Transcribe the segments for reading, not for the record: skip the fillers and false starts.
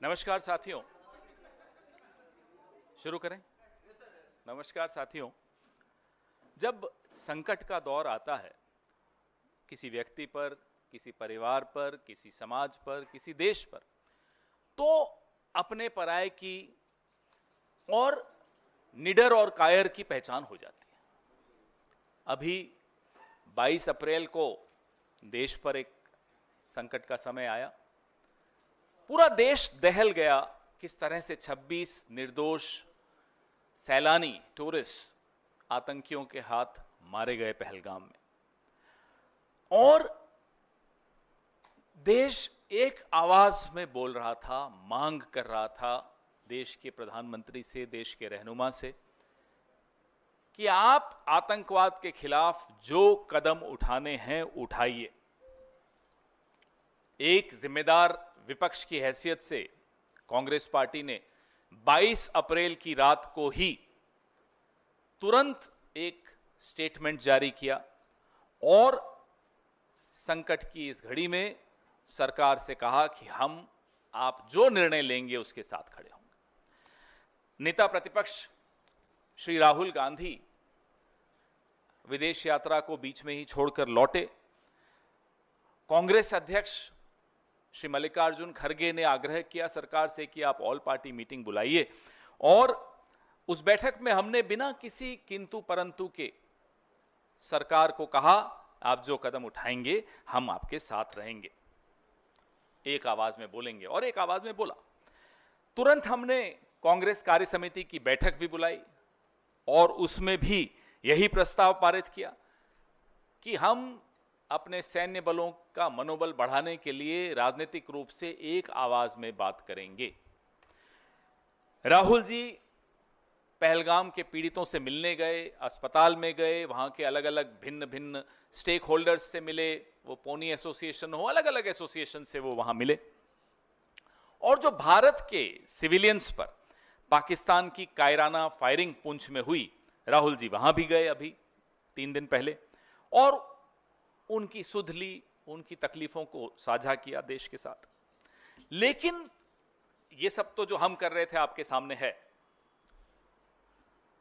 नमस्कार साथियों, शुरू करें। नमस्कार साथियों, जब संकट का दौर आता है किसी व्यक्ति पर, किसी परिवार पर, किसी समाज पर, किसी देश पर, तो अपने पराये की और निडर और कायर की पहचान हो जाती है। अभी 22 अप्रैल को देश पर एक संकट का समय आया। पूरा देश दहल गया किस तरह से 26 निर्दोष सैलानी टूरिस्ट आतंकियों के हाथ मारे गए पहलगाम में। और देश एक आवाज में बोल रहा था, मांग कर रहा था देश के प्रधानमंत्री से, देश के रहनुमा से, कि आप आतंकवाद के खिलाफ जो कदम उठाने हैं उठाइए। एक जिम्मेदार विपक्ष की हैसियत से कांग्रेस पार्टी ने 22 अप्रैल की रात को ही तुरंत एक स्टेटमेंट जारी किया और संकट की इस घड़ी में सरकार से कहा कि हम आप जो निर्णय लेंगे उसके साथ खड़े होंगे। नेता प्रतिपक्ष श्री राहुल गांधी विदेश यात्रा को बीच में ही छोड़कर लौटे। कांग्रेस अध्यक्ष श्री मल्लिकार्जुन खड़गे ने आग्रह किया सरकार से कि आप ऑल पार्टी मीटिंग बुलाइए, और उस बैठक में हमने बिना किसी किंतु परंतु के सरकार को कहा, आप जो कदम उठाएंगे हम आपके साथ रहेंगे। एक आवाज में बोलेंगे, और एक आवाज में बोला। तुरंत हमने कांग्रेस कार्य समिति की बैठक भी बुलाई और उसमें भी यही प्रस्ताव पारित किया कि हम अपने सैन्य बलों का मनोबल बढ़ाने के लिए राजनीतिक रूप से एक आवाज में बात करेंगे। राहुल जी पहलगाम के पीड़ितों से मिलने गए, अस्पताल में गए, वहां के अलग अलग भिन्न भिन्न स्टेक होल्डर्स से मिले, वो पोनी एसोसिएशन हो, अलग अलग एसोसिएशन से वो वहां मिले। और जो भारत के सिविलियंस पर पाकिस्तान की कायराना फायरिंग पुंछ में हुई, राहुल जी वहां भी गए अभी 3 दिन पहले, और उनकी सुध ली, उनकी तकलीफों को साझा किया देश के साथ। लेकिन ये सब तो जो हम कर रहे थे आपके सामने है,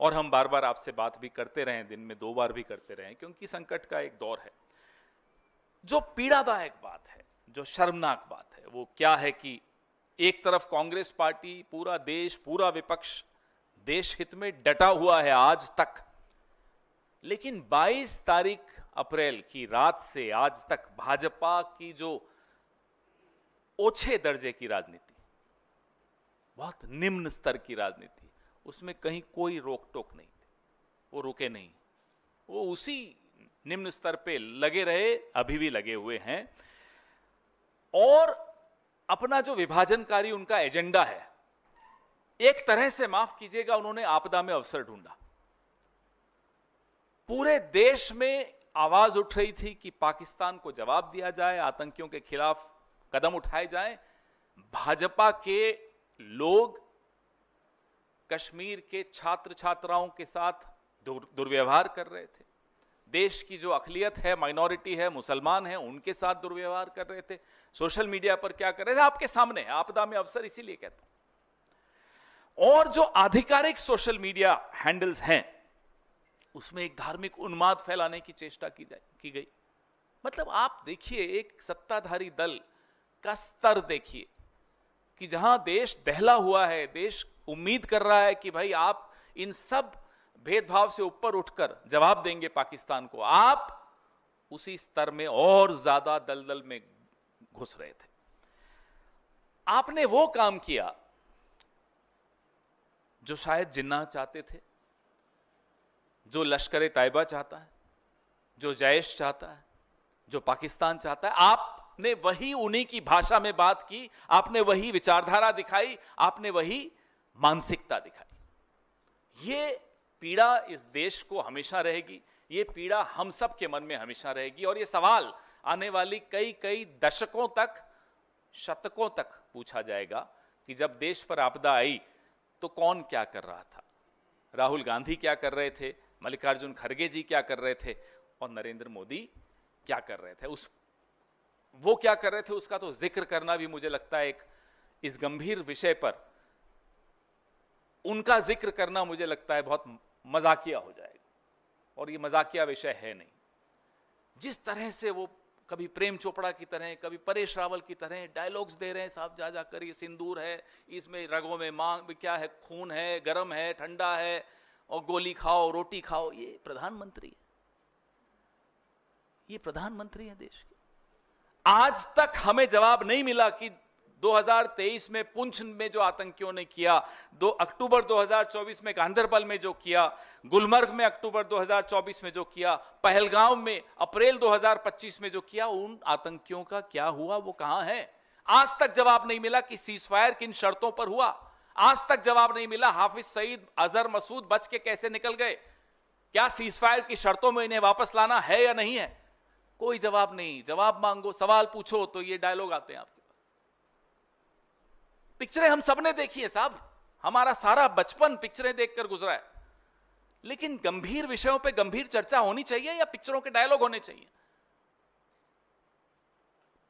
और हम बार बार आपसे बात भी करते रहे, दिन में 2 बार भी करते रहे, क्योंकि संकट का एक दौर है। जो पीड़ादायक बात है, जो शर्मनाक बात है, वो क्या है कि एक तरफ कांग्रेस पार्टी, पूरा देश, पूरा विपक्ष देश हित में डटा हुआ है आज तक, लेकिन 22 तारीख अप्रैल की रात से आज तक भाजपा की जो ओछे दर्जे की राजनीति, बहुत निम्न स्तर की राजनीति, उसमें कहीं कोई रोक टोक नहीं थी। वो रुके नहीं, वो उसी निम्न स्तर पे लगे रहे, अभी भी लगे हुए हैं। और अपना जो विभाजनकारी उनका एजेंडा है, एक तरह से माफ कीजिएगा, उन्होंने आपदा में अवसर ढूंढा। पूरे देश में आवाज उठ रही थी कि पाकिस्तान को जवाब दिया जाए, आतंकियों के खिलाफ कदम उठाए जाएं। भाजपा के लोग कश्मीर के छात्र छात्राओं के साथ दुर्व्यवहार कर रहे थे। देश की जो अकलियत है, माइनॉरिटी है, मुसलमान है, उनके साथ दुर्व्यवहार कर रहे थे। सोशल मीडिया पर क्या कर रहे थे आपके सामने, आपदा में अवसर इसीलिए कहता हूं। और जो आधिकारिक सोशल मीडिया हैंडल्स हैं, उसमें एक धार्मिक उन्माद फैलाने की चेष्टा की गई। मतलब आप देखिए, एक सत्ताधारी दल का स्तर देखिए कि जहां देश दहला हुआ है, देश उम्मीद कर रहा है कि भाई आप इन सब भेदभाव से ऊपर उठकर जवाब देंगे पाकिस्तान को, आप उसी स्तर में और ज्यादा दलदल में घुस रहे थे। आपने वो काम किया जो शायद जिन्ना चाहते थे, जो लश्कर तैयबा चाहता है, जो जैश चाहता है, जो पाकिस्तान चाहता है। आपने वही उन्हीं की भाषा में बात की, आपने वही विचारधारा दिखाई, आपने वही मानसिकता दिखाई। ये पीड़ा इस देश को हमेशा रहेगी, ये पीड़ा हम सब के मन में हमेशा रहेगी, और ये सवाल आने वाली कई दशकों तक, शतकों तक पूछा जाएगा कि जब देश पर आपदा आई तो कौन क्या कर रहा था। राहुल गांधी क्या कर रहे थे, मल्लिकार्जुन खड़गे जी क्या कर रहे थे, और नरेंद्र मोदी क्या कर रहे थे। वो क्या कर रहे थे उसका तो जिक्र करना भी मुझे लगता है इस गंभीर विषय पर उनका जिक्र करना मुझे लगता है बहुत मजाकिया हो जाएगा, और ये मजाकिया विषय है नहीं। जिस तरह से वो कभी प्रेम चोपड़ा की तरह, कभी परेश रावल की तरह डायलॉग्स दे रहे हैं, साहब जा जाकर ये सिंदूर है, इसमें रगों में मांग क्या है, खून है, गर्म है, ठंडा है, और गोली खाओ, रोटी खाओ। ये प्रधानमंत्री है, ये प्रधानमंत्री है देश के। आज तक हमें जवाब नहीं मिला कि 2023 में पुंछ में जो आतंकियों ने किया, 2 अक्टूबर 2024 में गांधरबल में जो किया, गुलमर्ग में अक्टूबर 2024 में जो किया, पहलगांव में अप्रैल 2025 में जो किया, उन आतंकियों का क्या हुआ, वो कहां है? आज तक जवाब नहीं मिला कि सीजफायर किन शर्तों पर हुआ। आज तक जवाब नहीं मिला हाफिज सईद, अजहर मसूद बच के कैसे निकल गए। क्या सीजफायर की शर्तों में इन्हें वापस लाना है या नहीं है? कोई जवाब नहीं। जवाब मांगो, सवाल पूछो तो ये डायलॉग आते हैं आपके। पिक्चरें हम सबने देखी है साहब, हमारा सारा बचपन पिक्चरें देखकर गुजरा है, लेकिन गंभीर विषयों पे गंभीर चर्चा होनी चाहिए या पिक्चरों के डायलॉग होने चाहिए?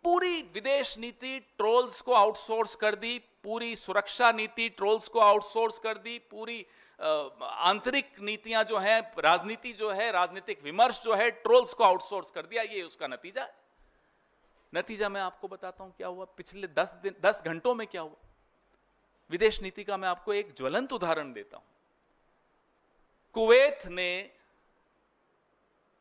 पूरी विदेश नीति ट्रोल्स को आउटसोर्स कर दी, पूरी सुरक्षा नीति ट्रोल्स को आउटसोर्स कर दी, पूरी आंतरिक नीतियां जो हैं, राजनीति जो है, राजनीतिक विमर्श जो है, ट्रोल्स को आउटसोर्स कर दिया। ये उसका नतीजा है। नतीजा मैं आपको बताता हूं क्या हुआ पिछले 10 घंटों में। क्या हुआ विदेश नीति का मैं आपको एक ज्वलंत उदाहरण देता हूं। कुवैत ने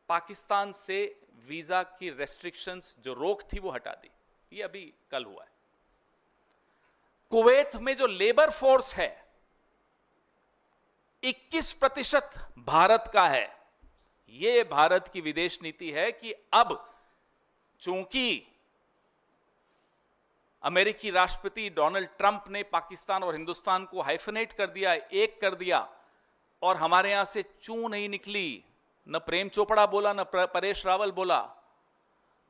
पाकिस्तान से वीजा की रेस्ट्रिक्शंस, जो रोक थी, वो हटा दी। ये अभी कल हुआ है। कुवैत में जो लेबर फोर्स है 21% भारत का है। यह भारत की विदेश नीति है कि अब चूंकि अमेरिकी राष्ट्रपति डोनाल्ड ट्रंप ने पाकिस्तान और हिंदुस्तान को हाइफनेट कर दिया, एक कर दिया, और हमारे यहां से चू नहीं निकली, न प्रेम चोपड़ा बोला, न परेश रावल बोला,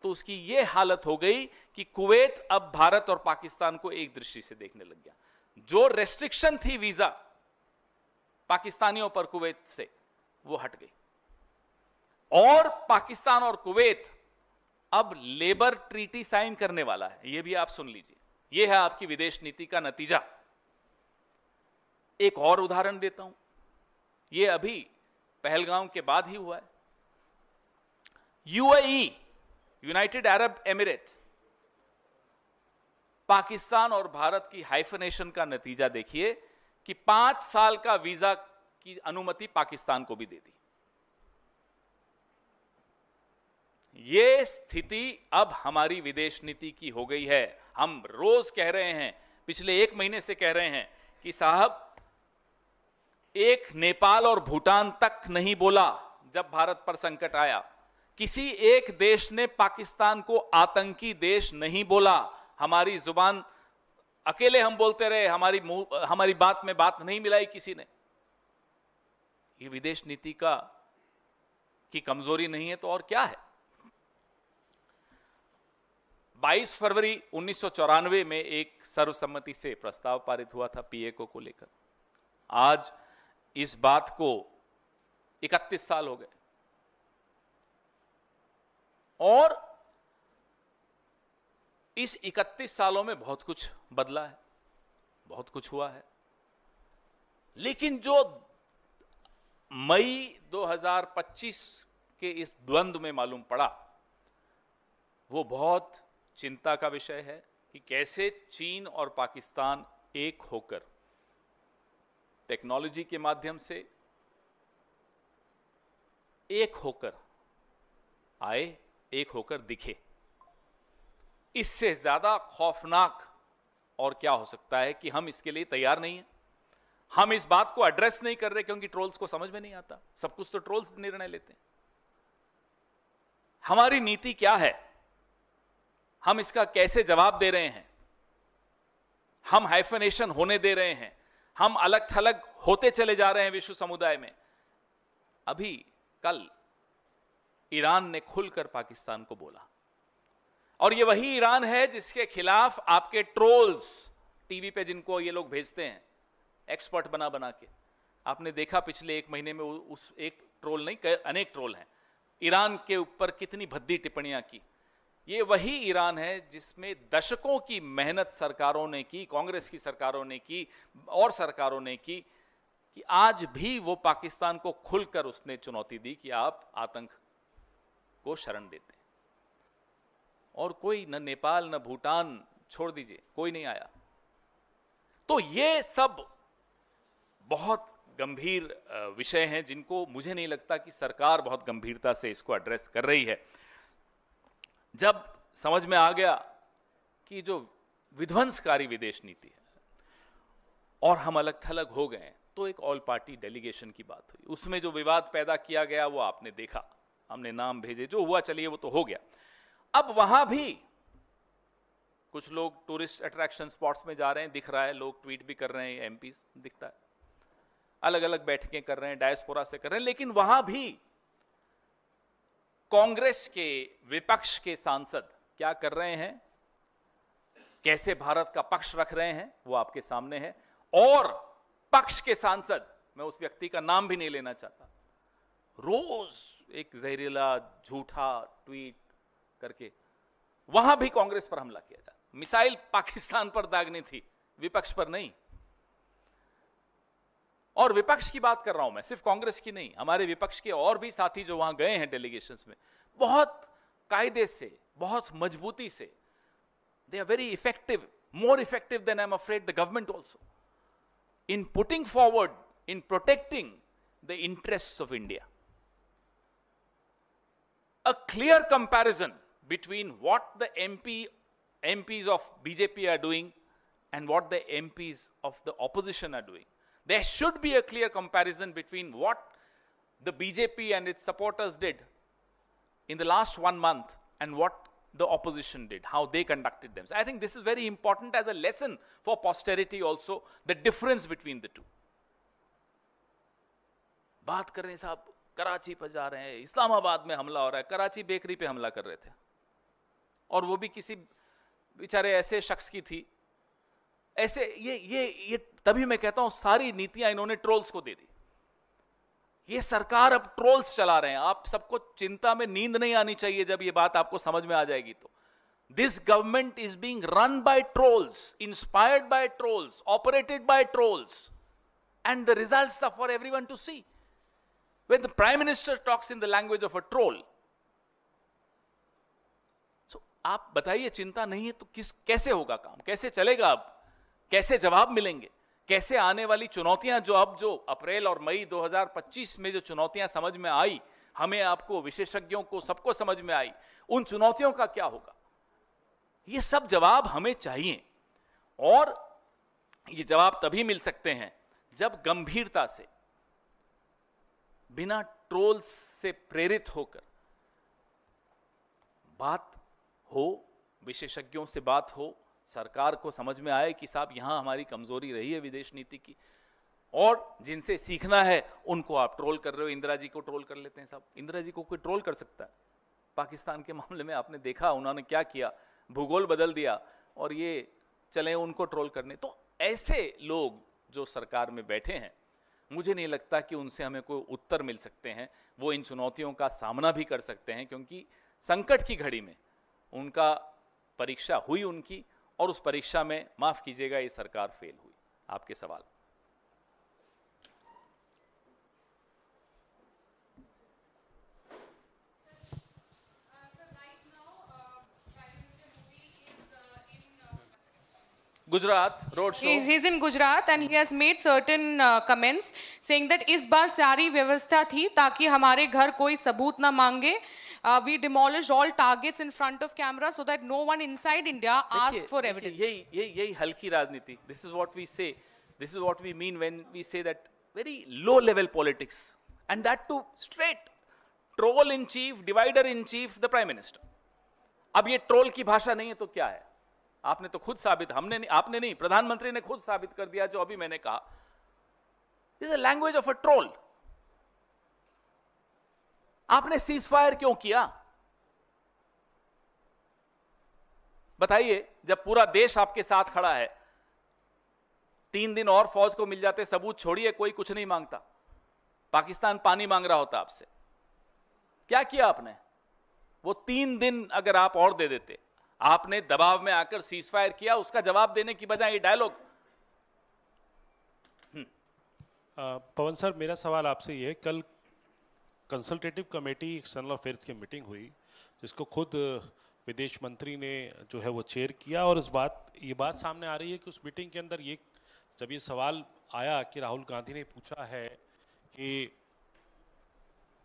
तो उसकी यह हालत हो गई कि कुवैत अब भारत और पाकिस्तान को एक दृष्टि से देखने लग गया। जो रेस्ट्रिक्शन थी वीजा पाकिस्तानियों पर कुवैत से, वो हट गई, और पाकिस्तान और कुवैत अब लेबर ट्रीटी साइन करने वाला है। यह भी आप सुन लीजिए, यह है आपकी विदेश नीति का नतीजा। एक और उदाहरण देता हूं, यह अभी पहलगांव के बाद ही हुआ है। UAE, United Arab Emirates, Pakistan और भारत की हाइफनेशन का नतीजा देखिए कि 5 साल का वीजा की अनुमति पाकिस्तान को भी दे दी। यह स्थिति अब हमारी विदेश नीति की हो गई है। हम रोज कह रहे हैं, पिछले 1 महीने से कह रहे हैं कि साहब, एक नेपाल और भूटान तक नहीं बोला जब भारत पर संकट आया। किसी एक देश ने पाकिस्तान को आतंकी देश नहीं बोला। हमारी जुबान अकेले हम बोलते रहे, हमारी बात में बात नहीं मिलाई किसी ने। ये विदेश नीति की कमजोरी नहीं है तो और क्या है? 22 फरवरी 1994 में एक सर्वसम्मति से प्रस्ताव पारित हुआ था पीएको को लेकर। आज इस बात को 31 साल हो गए, और इस 31 सालों में बहुत कुछ बदला है, बहुत कुछ हुआ है, लेकिन जो मई 2025 के इस द्वंद्व में मालूम पड़ा, वो बहुत चिंता का विषय है कि कैसे चीन और पाकिस्तान एक होकर टेक्नोलॉजी के माध्यम से एक होकर आए, एक होकर दिखे। इससे ज्यादा खौफनाक और क्या हो सकता है कि हम इसके लिए तैयार नहीं हैं। हम इस बात को एड्रेस नहीं कर रहे क्योंकि ट्रोल्स को समझ में नहीं आता। सब कुछ तो ट्रोल्स निर्णय लेते हैं। हमारी नीति क्या है, हम इसका कैसे जवाब दे रहे हैं? हम हाइफनेशन होने दे रहे हैं, हम अलग थलग होते चले जा रहे हैं विश्व समुदाय में। अभी कल ईरान ने खुलकर पाकिस्तान को बोला, और ये वही ईरान है जिसके खिलाफ आपके ट्रोल्स टीवी पे, जिनको ये लोग भेजते हैं एक्सपर्ट बना बना के, आपने देखा पिछले 1 महीने में उस एक ट्रोल नहीं, अनेक ट्रोल हैं, ईरान के ऊपर कितनी भद्दी टिप्पणियां की। ये वही ईरान है जिसमें दशकों की मेहनत सरकारों ने की, कांग्रेस की सरकारों ने की और सरकारों ने की, कि आज भी वो पाकिस्तान को खुलकर उसने चुनौती दी कि आप आतंक को शरण देते हैं। और कोई न नेपाल न भूटान, छोड़ दीजिए, कोई नहीं आया। तो ये सब बहुत गंभीर विषय हैं जिनको मुझे नहीं लगता कि सरकार बहुत गंभीरता से इसको एड्रेस कर रही है। जब समझ में आ गया कि जो विध्वंसकारी विदेश नीति है और हम अलग थलग हो गए, तो एक ऑल पार्टी डेलीगेशन की बात हुई। उसमें जो विवाद पैदा किया गया वो आपने देखा, हमने नाम भेजे, जो हुआ चलिए वो तो हो गया। अब वहां भी कुछ लोग टूरिस्ट अट्रैक्शन स्पॉट्स में जा रहे हैं, दिख रहा है, लोग ट्वीट भी कर रहे हैं, एमपी दिखता है, अलग अलग बैठकें कर रहे हैं, डायस्पोरा से कर रहे हैं, लेकिन वहां भी कांग्रेस के विपक्ष के सांसद क्या कर रहे हैं, कैसे भारत का पक्ष रख रहे हैं, वो आपके सामने है। और पक्ष के सांसद, मैं उस व्यक्ति का नाम भी नहीं लेना चाहता, रोज एक जहरीला झूठा ट्वीट करके वहां भी कांग्रेस पर हमला किया जाए। मिसाइल पाकिस्तान पर दागनी थी, विपक्ष पर नहीं। और विपक्ष की बात कर रहा हूं मैं, सिर्फ कांग्रेस की नहीं, हमारे विपक्ष के और भी साथी जो वहां गए हैं डेलीगेशंस में, बहुत कायदे से, बहुत मजबूती से, they are very effective, more effective than I am afraid the government also, in putting forward, in protecting the interests of India. A clear comparison between what the MPs of BJP are doing and what the MPs of the opposition are doing. There should be a clear comparison between what the BJP and its supporters did in the last 1 month and what the opposition did, how they conducted themselves. I think this is very important as a lesson for posterity also, the difference between the two. बात कर रहे हैं साहब, कराची पर जा रहे हैं, इस्लामाबाद में हमला हो रहा है, कराची बेकरी पे हमला कर रहे थे, और वो भी किसी बेचारे ऐसे शख्स की थी। ऐसे ये तभी मैं कहता हूं सारी नीतियां इन्होंने ट्रोल्स को दे दी। ये सरकार अब ट्रोल्स चला रहे हैं। आप सबको चिंता में नींद नहीं आनी चाहिए जब ये बात आपको समझ में आ जाएगी तो। This government is being run by trolls, inspired by trolls, operated by trolls, and the results are for everyone to see. When the Prime Minister talks in the language of a troll, so आप बताइए, चिंता नहीं है तो कैसे होगा काम, कैसे चलेगा, अब कैसे जवाब मिलेंगे, कैसे आने वाली चुनौतियां जो अप्रैल और मई 2025 में जो चुनौतियां समझ में आई, हमें, आपको, विशेषज्ञों को, सबको समझ में आई, उन चुनौतियों का क्या होगा, ये सब जवाब हमें चाहिए। और ये जवाब तभी मिल सकते हैं जब गंभीरता से, बिना ट्रोल्स से प्रेरित होकर बात हो, विशेषज्ञों से बात हो, सरकार को समझ में आए कि साहब यहां हमारी कमजोरी रही है विदेश नीति की, और जिनसे सीखना है उनको आप ट्रोल कर रहे हो। इंदिरा जी को ट्रोल कर लेते हैं साहब, इंदिरा जी को कोई ट्रोल कर सकता है? पाकिस्तान के मामले में आपने देखा उन्होंने क्या किया, भूगोल बदल दिया, और ये चले उनको ट्रोल करने। तो ऐसे लोग जो सरकार में बैठे हैं, मुझे नहीं लगता कि उनसे हमें कोई उत्तर मिल सकते हैं। वो इन चुनौतियों का सामना भी कर सकते हैं, क्योंकि संकट की घड़ी में उनका परीक्षा हुई उनकी, और उस परीक्षा में, माफ कीजिएगा, ये सरकार फेल हुई। आपके सवाल। Gujarat road show. He's in Gujarat and he has made certain comments saying that इस बार सारी व्यवस्था थी ताकि हमारे घर कोई सबूत ना मांगे. We demolished all targets in front of camera so that no one inside India asked for evidence. यही हल्की राजनीति. This is what we say. This is what we mean when we say that very low level politics, and that too straight. Troll in chief, divider in chief, the Prime Minister. अब ये troll की भाषा नहीं है तो क्या है? आपने तो खुद साबित, हमने नहीं, आपने नहीं, प्रधानमंत्री ने खुद साबित कर दिया जो अभी मैंने कहा. This is the language of a troll. आपने सीज फायर क्यों किया? बताइए, जब पूरा देश आपके साथ खड़ा है. 3 दिन और फौज को मिल जाते, सबूत छोड़िए, कोई कुछ नहीं मांगता. पाकिस्तान पानी मांग रहा होता आपसे. क्या किया आपने? वो 3 दिन अगर आप और दे देते, आपने दबाव में आकर सीज फायर किया, उसका जवाब देने की बजाय ये डायलॉग। पवन सर, मेरा सवाल आपसे ये है, कल कंसल्टेटिव कमेटी एक्सटर्नल अफेयर्स की मीटिंग हुई जिसको खुद विदेश मंत्री ने जो है वो चेयर किया, और ये बात सामने आ रही है कि उस मीटिंग के अंदर जब ये सवाल आया कि राहुल गांधी ने पूछा है कि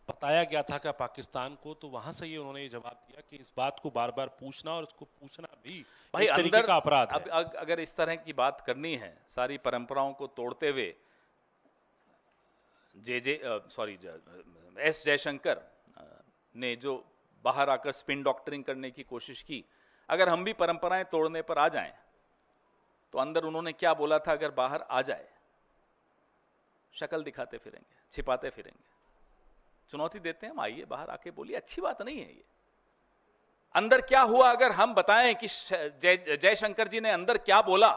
बताया गया था क्या पाकिस्तान को, तो वहां से उन्होंने ये जवाब दिया कि इस बात को बार बार पूछना और उसको पूछना भी भाई एक तरीके का अपराध है। अब अगर इस तरह की बात करनी है, सारी परंपराओं को तोड़ते हुए, एस जयशंकर ने जो बाहर आकर स्पिन डॉक्टरिंग करने की कोशिश की, अगर हम भी परंपराएं तोड़ने पर आ जाएं, तो अंदर उन्होंने क्या बोला था अगर बाहर आ जाए, शक्ल दिखाते फिरेंगे, छिपाते फिरेंगे। चुनौती देते हैं हम, आइए बाहर आके बोलिए, अच्छी बात नहीं है ये। अंदर क्या हुआ अगर हम बताएं कि जयशंकर जी ने अंदर क्या बोला,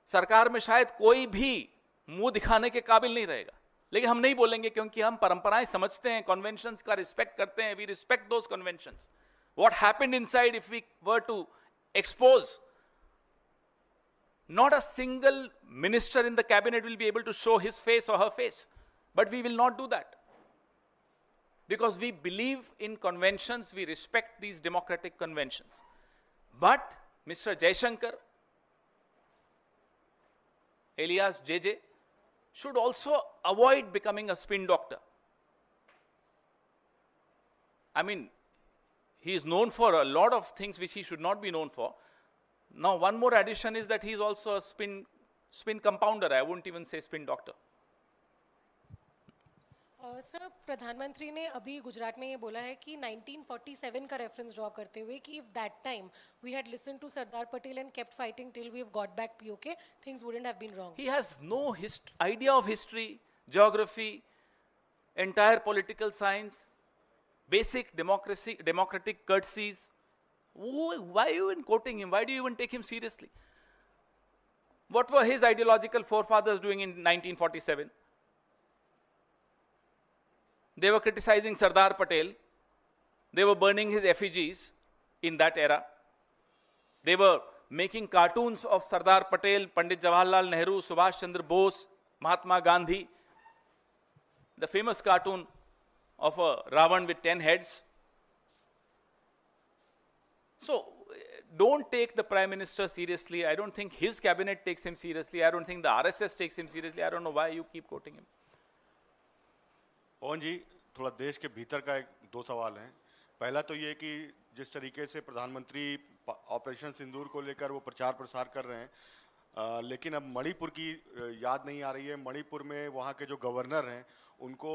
सरकार में शायद कोई भी मुंह दिखाने के काबिल नहीं रहेगा, लेकिन हम नहीं बोलेंगे क्योंकि हम परंपराएं समझते हैं, कन्वेंशंस का रिस्पेक्ट करते हैं, we respect those conventions. What happened inside if we were to expose, not a single minister in the cabinet will be able to show his face or her face, but we will not do that because we believe in conventions, we respect these democratic conventions. But Mr. Jaishankar alias JJ should also avoid becoming a spin doctor. I mean, he is known for a lot of things which he should not be known for. Now, one more addition is that he is also a spin compounder. I wouldn't even say spin doctor. Sir, प्रधानमंत्री ने अभी गुजरात में ये बोला है कि 1947 का reference draw करते हुए कि if that time we had listened to Sardar Patel and kept fighting till we have got back POK, things wouldn't have been wrong. He has no idea of history, geography, entire political science, basic democratic courtesies. Why are you even quoting him? Why do you even take him seriously? What were his ideological forefathers doing in 1947? They were criticizing Sardar Patel. They were burning his effigies in that era. They were making cartoons of Sardar Patel, Pandit Jawaharlal Nehru, Subhash Chandra Bose, Mahatma Gandhi. The famous cartoon of a Ravan with 10 heads. So, don't take the Prime Minister seriously. I don't think his cabinet takes him seriously. I don't think the RSS takes him seriously. I don't know why you keep quoting him. पवन जी, थोड़ा देश के भीतर का दो सवाल हैं। पहला तो ये कि जिस तरीके से प्रधानमंत्री ऑपरेशन सिंदूर को लेकर वो प्रचार प्रसार कर रहे हैं, लेकिन अब मणिपुर की याद नहीं आ रही है। मणिपुर में वहाँ के जो गवर्नर हैं उनको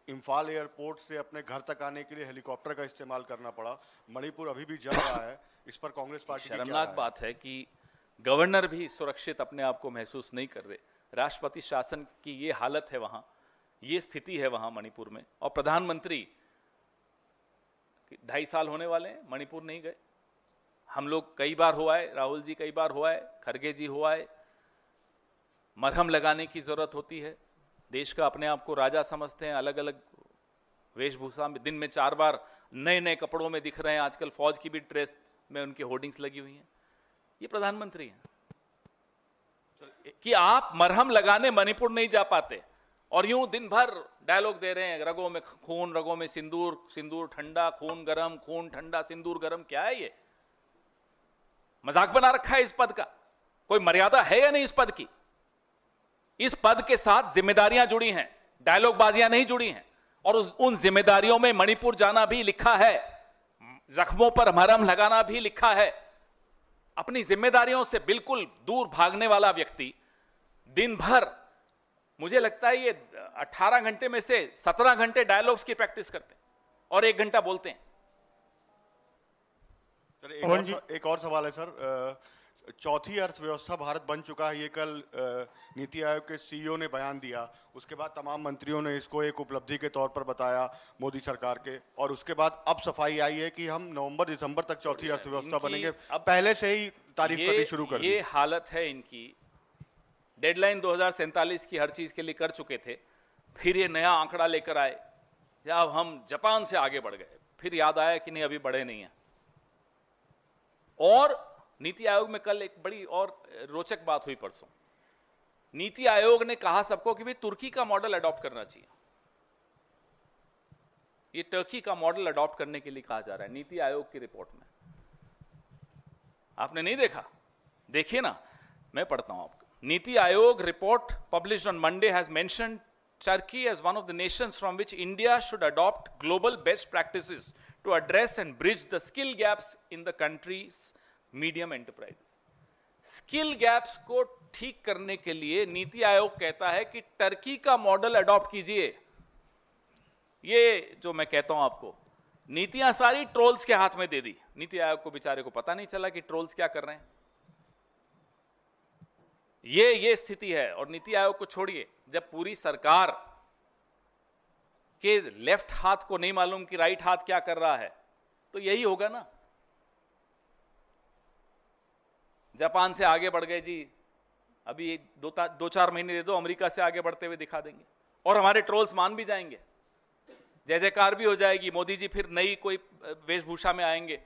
इम्फाल एयरपोर्ट से अपने घर तक आने के लिए हेलीकॉप्टर का इस्तेमाल करना पड़ा। मणिपुर अभी भी जल रहा है। इस पर कांग्रेस पार्टी की शर्मनाक बात है कि गवर्नर भी सुरक्षित अपने आप को महसूस नहीं कर रहे। राष्ट्रपति शासन की ये हालत है वहाँ, ये स्थिति है वहाँ मणिपुर में, और प्रधानमंत्री 2.5 साल होने वाले हैं, मणिपुर नहीं गए। हम लोग कई बार हो आए, राहुल जी कई बार हो आए, खरगे जी हो आए। मरहम लगाने की जरूरत होती है। देश का अपने आप को राजा समझते हैं, अलग अलग वेशभूषा में, दिन में 4 बार नए नए कपड़ों में दिख रहे हैं। आजकल फौज की भी ड्रेस में उनकी होर्डिंग्स लगी हुई हैं। ये प्रधानमंत्री हैं कि आप मरहम लगाने मणिपुर नहीं जा पाते और यूं दिन भर डायलॉग दे रहे हैं, रगों में खून, रगों में सिंदूर, सिंदूर ठंडा, खून गरम, खून ठंडा, सिंदूर गरम। क्या है ये? मजाक बना रखा है इस पद का। कोई मर्यादा है या नहीं इस पद की? इस पद के साथ जिम्मेदारियां जुड़ी हैं, डायलॉग बाजियां नहीं जुड़ी हैं। और उन जिम्मेदारियों में मणिपुर जाना भी लिखा है, जख्मों पर मरहम लगाना भी लिखा है। अपनी जिम्मेदारियों से बिल्कुल दूर भागने वाला व्यक्ति दिन भर, मुझे लगता है ये 18 घंटे में से 17 घंटे डायलॉग्स की प्रैक्टिस करते हैं और 1 घंटा बोलते हैं। सर, एक और सवाल है सर। चौथी अर्थव्यवस्था भारत बन चुका है, ये कल नीति आयोग के सीईओ ने बयान दिया। उसके बाद तमाम मंत्रियों ने इसको एक उपलब्धि के तौर पर बताया मोदी सरकार के, और उसके बाद अब सफाई आई है कि हम नवंबर दिसंबर तक चौथी अर्थव्यवस्था बनेंगे। अब पहले से ही तारीफ करनी शुरू कर दी। ये हालत है इनकी। डेडलाइन 2047 की हर चीज के लिए कर चुके थे, फिर ये नया आंकड़ा लेकर आए, या अब हम जापान से आगे बढ़ गए। फिर याद आया कि नहीं अभी बढ़े नहीं है। और नीति आयोग में कल एक बड़ी और रोचक बात हुई परसों। नीति आयोग ने कहा सबको कि भाई तुर्की का मॉडल अडॉप्ट करना चाहिए। ये टर्की का मॉडल अडॉप्ट करने के लिए कहा जा रहा है नीति आयोग की रिपोर्ट में। आपने नहीं देखा? देखिए ना, मैं पढ़ता हूं आपको। NITI Aayog report published on Monday has mentioned Turkey as one of the nations from which India should adopt global best practices to address and bridge the skill gaps in the country's medium enterprises. Skill gaps को ठीक करने के लिए नीति आयोग कहता है कि Turkey का model adopt कीजिए। ये जो मैं कहता हूं आपको, नीतियां सारी ट्रोल्स के हाथ में दे दी। नीति आयोग को बेचारे को पता नहीं चला कि ट्रोल्स क्या कर रहे हैं। ये स्थिति है। और नीति आयोग को छोड़िए, जब पूरी सरकार के लेफ्ट हाथ को नहीं मालूम कि राइट हाथ क्या कर रहा है, तो यही होगा ना। जापान से आगे बढ़ गए जी, अभी दो चार महीने दे दो, अमेरिका से आगे बढ़ते हुए दिखा देंगे और हमारे ट्रोल्स मान भी जाएंगे, जय जयकार भी हो जाएगी। मोदी जी फिर नई कोई वेशभूषा में आएंगे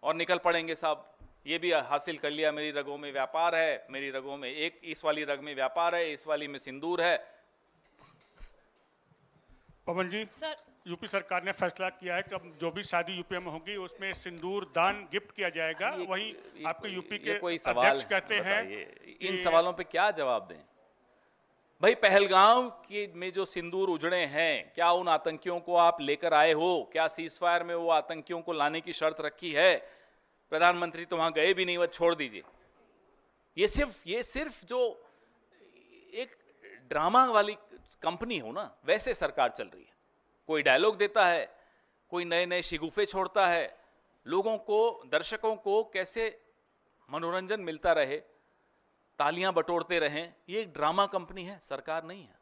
और निकल पड़ेंगे, साहब ये भी हासिल कर लिया, मेरी रगों में व्यापार है, मेरी रगों में एक इस वाली रग में व्यापार है, इस वाली में सिंदूर है। पवन जी, सर, यूपी सरकार ने फैसला किया है कि अब जो भी शादी यूपी में होगी उसमें सिंदूर दान गिफ्ट किया जाएगा। वहीं आपके यूपी के अध्यक्ष कहते हैं, इन सवालों पे क्या जवाब दें भाई? पहलगाम के में जो सिंदूर उजड़े हैं, क्या उन आतंकियों को आप लेकर आए हो? क्या सीजफायर में वो आतंकियों को लाने की शर्त रखी है? प्रधानमंत्री तो वहां गए भी नहीं, वह छोड़ दीजिए। ये सिर्फ जो एक ड्रामा वाली कंपनी हो ना, वैसे सरकार चल रही है। कोई डायलॉग देता है, कोई नए नए शिगुफे छोड़ता है, लोगों को, दर्शकों को कैसे मनोरंजन मिलता रहे, तालियां बटोरते रहें। ये एक ड्रामा कंपनी है, सरकार नहीं है।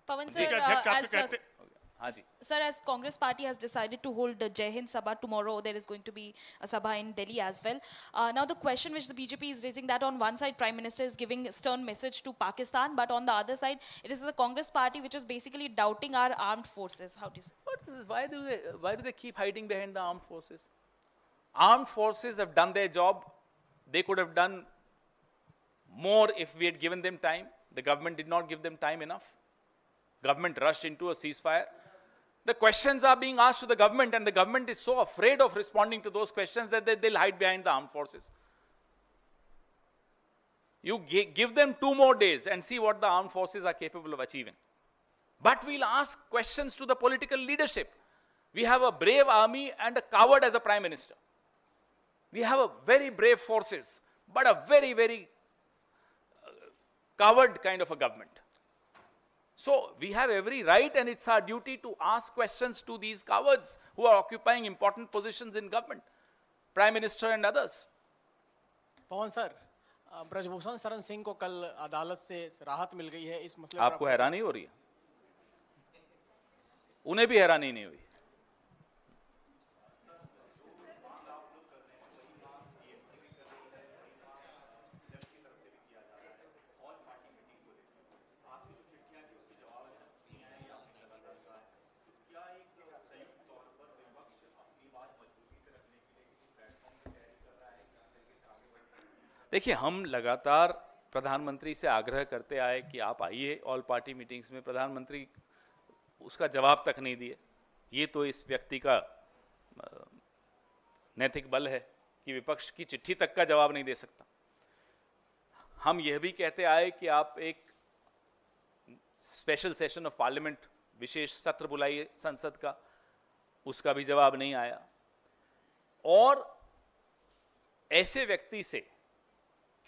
पवन ठीक है, सर, अध्यक्ष आपके कहते हाँ जी। Sir, as Congress party has decided to hold the Jai Hind Sabha tomorrow, there is going to be a Sabha in Delhi as well. Now the question which the BJP is raising, that on one side Prime Minister is giving a stern message to Pakistan, but on the other side it is the Congress party which is basically doubting our armed forces. How do you say? What is this? Why do they keep hiding behind the armed forces? Armed forces have done their job. They could have done more if we had given them time. The government did not give them time enough. Government rushed into a ceasefire. The questions are being asked to the government, and the government is so afraid of responding to those questions that they'll hide behind the armed forces. You give them 2 more days and see what the armed forces are capable of achieving. But we'll ask questions to the political leadership. We have a brave army and a coward as a prime minister. We have a very brave forces, but a very, very coward kind of a government. So we have every right, and it's our duty to ask questions to these cowards who are occupying important positions in government, Prime Minister and others. Pawan sir, Brijbhushan Sharan Singh को कल अदालत से राहत मिल गई है इस मसले पर आपको हैरानी हो रही है? उन्हें भी हैरानी नहीं हुई। देखिए, हम लगातार प्रधानमंत्री से आग्रह करते आए कि आप आइए ऑल पार्टी मीटिंग्स में। प्रधानमंत्री उसका जवाब तक नहीं दिए। ये तो इस व्यक्ति का नैतिक बल है कि विपक्ष की चिट्ठी तक का जवाब नहीं दे सकता। हम यह भी कहते आए कि आप एक स्पेशल सेशन ऑफ पार्लियामेंट, विशेष सत्र बुलाइए संसद का, उसका भी जवाब नहीं आया। और ऐसे व्यक्ति से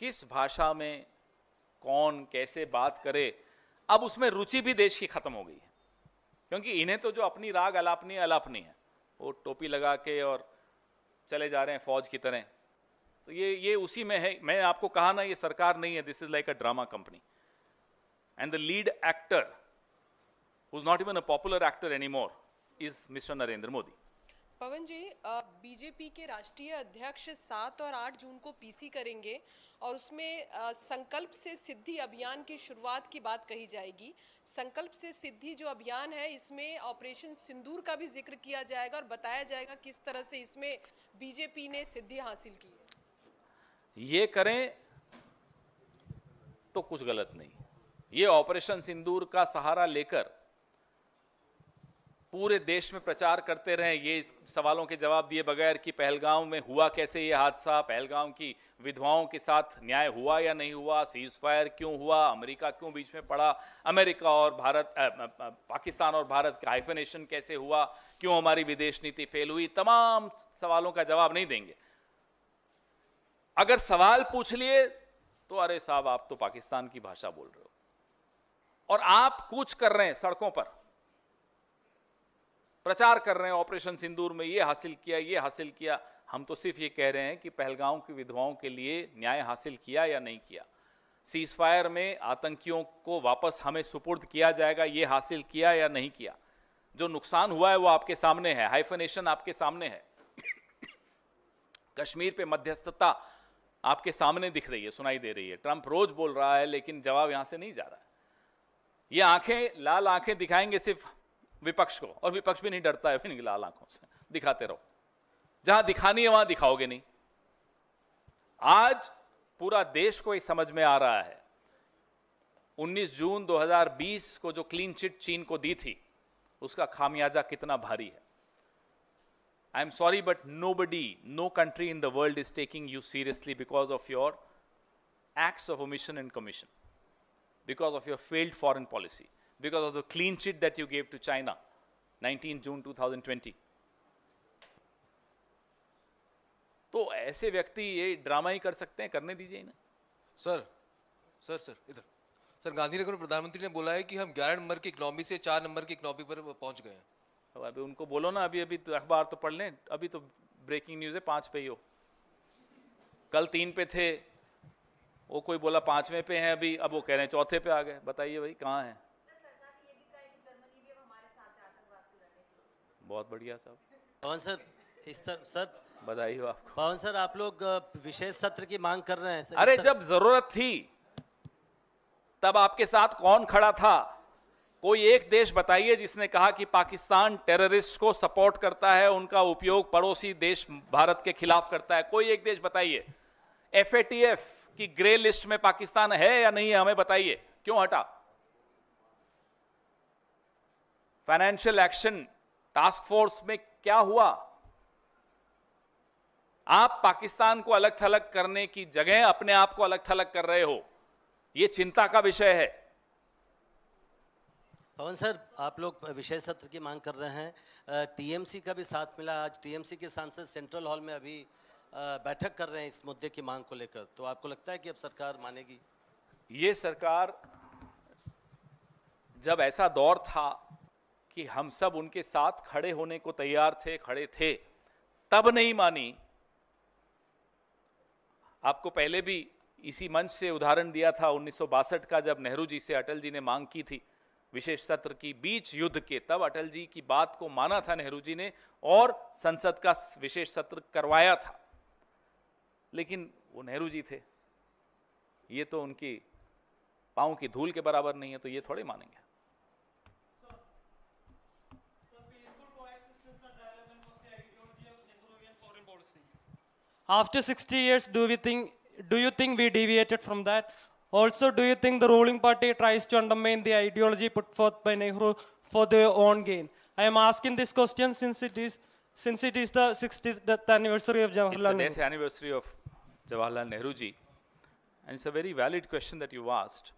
किस भाषा में कौन कैसे बात करे, अब उसमें रुचि भी देश की खत्म हो गई है। क्योंकि इन्हें तो जो अपनी राग अलापनी है, वो टोपी लगा के और चले जा रहे हैं फौज की तरह। तो ये उसी में है। मैं आपको कहा ना, ये सरकार नहीं है, this is like a drama company. And the lead actor who is not even a popular actor anymore is mister Narendra Modi. Pawan ji, BJP के राष्ट्रीय अध्यक्ष 7 और 8 जून को पीसी करेंगे और उसमें संकल्प से सिद्धि अभियान की शुरुआत की बात कही जाएगी। संकल्प से सिद्धि जो अभियान है, इसमें ऑपरेशन सिंदूर का भी जिक्र किया जाएगा और बताया जाएगा किस तरह से इसमें बीजेपी ने सिद्धि हासिल की है। ये करें तो कुछ गलत नहीं। ये ऑपरेशन सिंदूर का सहारा लेकर पूरे देश में प्रचार करते रहे, ये इस सवालों के जवाब दिए बगैर कि पहलगाम में हुआ कैसे ये हादसा, पहलगाम की विधवाओं के साथ न्याय हुआ या नहीं हुआ, सीज फायर क्यों हुआ, अमेरिका क्यों बीच में पड़ा, अमेरिका और भारत पाकिस्तान और भारत का हाइफनेशन कैसे हुआ, क्यों हमारी विदेश नीति फेल हुई, तमाम सवालों का जवाब नहीं देंगे। अगर सवाल पूछ लिए तो अरे साहब आप तो पाकिस्तान की भाषा बोल रहे हो, और आप कूच कर रहे हैं सड़कों पर, प्रचार कर रहे हैं ऑपरेशन सिंदूर में ये हासिल किया, ये हासिल किया। हम तो सिर्फ ये कह रहे हैं कि पहलगाम की विधवाओं के लिए न्याय हासिल किया या नहीं किया, सीज फायर में आतंकियों को वापस हमें सुपुर्द किया जाएगा, ये हासिल किया या नहीं किया। जो नुकसान हुआ है वो आपके सामने है, हाइफनेशन आपके सामने है, कश्मीर पे मध्यस्थता आपके सामने दिख रही है, सुनाई दे रही है। ट्रंप रोज बोल रहा है लेकिन जवाब यहां से नहीं जा रहा है। ये आंखें, लाल आंखें दिखाएंगे सिर्फ विपक्ष को, और विपक्ष भी नहीं डरता है इनकी लाल आंखों से। दिखाते रहो, जहां दिखानी है वहां दिखाओगे नहीं। आज पूरा देश को ये समझ में आ रहा है 19 जून 2020 को जो क्लीन चिट चीन को दी थी उसका खामियाजा कितना भारी है। I am sorry but nobody, no country in the world is taking you seriously because of your acts of omission and commission, because of your failed foreign policy, because of the clean chit that you gave to China 19 June 2020. तो ऐसे व्यक्ति ये drama ही कर सकते हैं, करने दीजिए ना। सर इधर सर, गांधीनगर में प्रधानमंत्री ने बोला है कि हम 11 नंबर की इकोनॉमी से 4 नंबर की इकोनॉमी पर पहुंच गए हैं। अब अभी उनको बोलो ना, अभी तो अखबार तो पढ़ लें, अभी तो ब्रेकिंग न्यूज़ है 5 पे ही हो, कल 3 पे थे, वो कोई बोला 5वें पे हैं अभी, अब वो कह रहे हैं 4थे पे आ गए। बताइए भाई कहाँ हैं? बहुत बढ़िया साहब। पवन सर, इस तरह सर बधाई हो आपको। पवन सर, आप लोग विशेष सत्र की मांग कर रहे हैं सर। अरे जब जरूरत थी तब आपके साथ कौन खड़ा था? कोई एक देश बताइए जिसने कहा कि पाकिस्तान टेररिस्ट को सपोर्ट करता है, उनका उपयोग पड़ोसी देश भारत के खिलाफ करता है। कोई एक देश बताइए। FATF की ग्रे लिस्ट में पाकिस्तान है या नहीं है, हमें बताइए, क्यों हटा? फाइनेंशियल एक्शन टास्क फोर्स में क्या हुआ? आप पाकिस्तान को अलग थलग करने की जगह अपने आप को अलग थलग कर रहे हो, यह चिंता का विषय है। पवन सर, आप लोग विशेष सत्र की मांग कर रहे हैं, TMC का भी साथ मिला। आज TMC के सांसद सेंट्रल हॉल में अभी बैठक कर रहे हैं इस मुद्दे की मांग को लेकर, तो आपको लगता है कि अब सरकार मानेगी? ये सरकार, जब ऐसा दौर था कि हम सब उनके साथ खड़े होने को तैयार थे, खड़े थे, तब नहीं मानी। आपको पहले भी इसी मंच से उदाहरण दिया था 1962 का, जब नेहरू जी से अटल जी ने मांग की थी विशेष सत्र की बीच युद्ध के, तब अटल जी की बात को माना था नेहरू जी ने और संसद का विशेष सत्र करवाया था। लेकिन वो नेहरू जी थे, ये तो उनकी पांव की धूल के बराबर नहीं है, तो ये थोड़े मानेंगे। After 60 years, do you think we deviated from that? Also, do you think the ruling party tries to undermine the ideology put forth by Nehru for their own gain? I am asking this question since it is the 60th anniversary of Jawaharlal Nehru. It's the death anniversary of Jawaharlal Nehru ji, and it's a very valid question that you asked.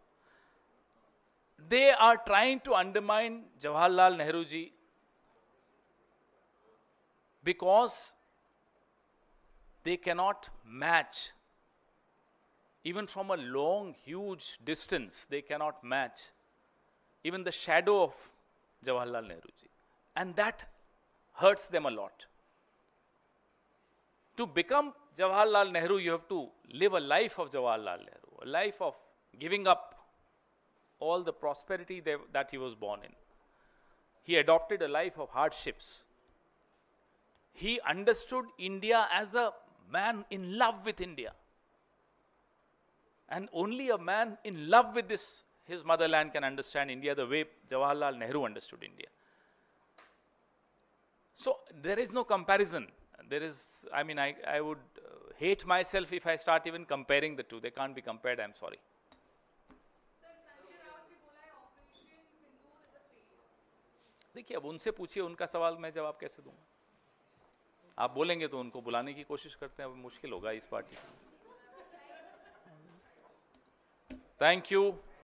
They are trying to undermine Jawaharlal Nehru ji because they cannot match, even from a long, huge distance, they cannot match even the shadow of Jawaharlal Nehru ji. And that hurts them a lot. To become Jawaharlal Nehru, you have to live a life of Jawaharlal Nehru, a life of giving up all the prosperity that he was born in. He adopted a life of hardships. he understood India as a man in love with India. And only a man in love with his motherland can understand India the way Jawaharlal Nehru understood India. So there is no comparison. There is, I mean, I would hate myself if I start even comparing the two. They can't be compared, I'm sorry. देखिए, अब उनसे पूछिए, उनका सवाल मैं जवाब कैसे दूंगा? आप बोलेंगे तो उनको बुलाने की कोशिश करते हैं, अब मुश्किल होगा इस पार्टी के लिए. Thank you.